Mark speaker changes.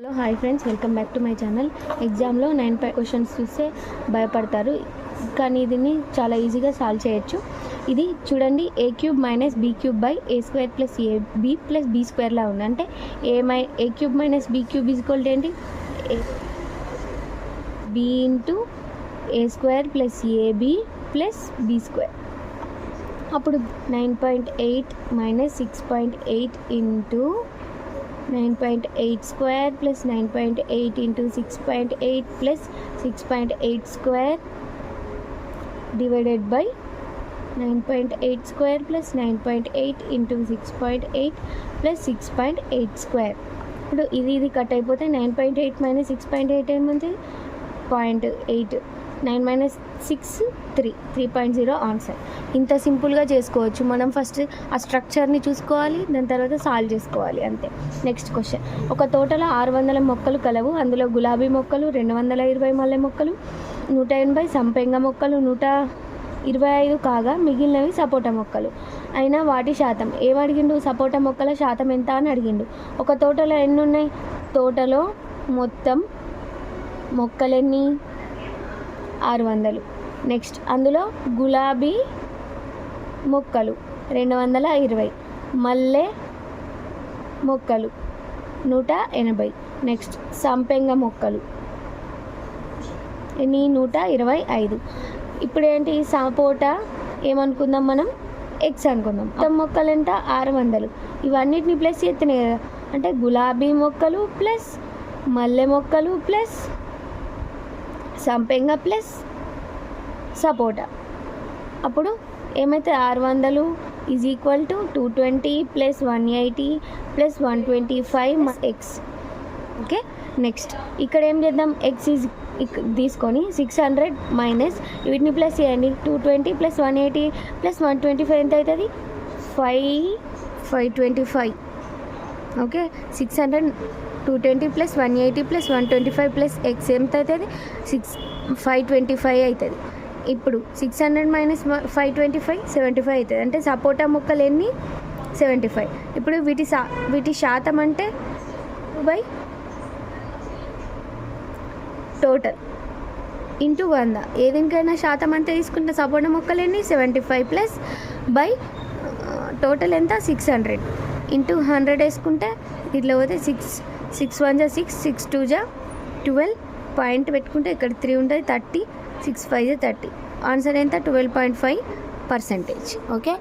Speaker 1: Hello hi friends, welcome back to my channel. ఎగ్జామ్లో 9 questions చూస్తే భయపడతారు, కానీ దీన్ని చాలా ఈజీగా సాల్వ్ చేయొచ్చు. ఇది చూడండి, a³ - b³ / a² + ab + b² లా ఉంది. అంటే a³ - b³ ఏంటి? b × a² + ab + b². అప్పుడు 9.8 - 6.8 × 9.8² + 9.8 × 6.8 + 6.8² డివైడెడ్ బై 9.8² + 9.8 × 6.8 + 6.8². ఇప్పుడు ఇది కట్ అయిపోతే 9.8 - 6.8 ఏముంది? 0.8. 9 - 6 3.0 ఆన్సర్. ఇంత సింపుల్గా చేసుకోవచ్చు. మనం ఫస్ట్ ఆ స్ట్రక్చర్ని చూసుకోవాలి, దాని తర్వాత సాల్వ్ చేసుకోవాలి, అంతే. Next question. ఒక తోటలో 600 మొక్కలు కలవు. అందులో గులాబీ మొక్కలు 220, మల్లె మొక్కలు 180, సంపెంగ మొక్కలు 125 కాగా మిగిలినవి సపోటా మొక్కలు. అయినా వాటి శాతం ఏమడిగిండు? సపోటా మొక్కల శాతం ఎంత అని అడిగిండు. ఒక తోటలో ఎన్ని ఉన్నాయి? తోటలో మొత్తం మొక్కలెన్ని? 600. నెక్స్ట్, అందులో గులాబీ మొక్కలు 220, మల్లె మొక్కలు 180. నెక్స్ట్, సంపెంగ మొక్కలు ఎన్ని? 125. ఇప్పుడు ఏంటి? సపోటా ఏమనుకుందాం మనం? ఎక్స్ అనుకుందాం. మొత్తం మొక్కలు ఎంత? 600. ఇవన్నిటిని ప్లస్ చేస్తున్నాయి కదా, అంటే గులాబీ మొక్కలు ప్లస్ మల్లె మొక్కలు ప్లస్ సంపెంగ ప్లస్ సపోటా. అప్పుడు ఏమైతే? 600 = 220 + 180 + 125 ఎక్స్. ఓకే. నెక్స్ట్, ఇక్కడ ఏం చేద్దాం? ఎక్స్ తీసుకొని 600 మైనస్ వీటిని ప్లస్ చేయండి. 220 + 180 + 125 ఎంత అవుతుంది? 525. ఓకే. 600 220 + 180 + 125 + ఎక్స్ ఎంత అవుతుంది? 525 అవుతుంది. ఇప్పుడు 600 - 525 75 అవుతుంది. అంటే సపోటా మొక్కలు ఎన్ని? 75. ఇప్పుడు వీటి శాతం అంటే బై టోటల్ ఇంటూ 100. ఏదికైనా శాతం అంతే తీసుకుంటే సపోటా మొక్కలు ఎన్ని? 75 + బై టోటల్ ఎంత? 600 ఇంటూ 100 వేసుకుంటే ఇట్లా పోతే 6 1 = 6, 6 2 = 12. పాయింట్ పెట్టుకుంటే ఇక్కడ 3 ఉంటుంది, 30, 6 5 = 30. ఆన్సర్ ఎంత? 12.5%. ఓకే.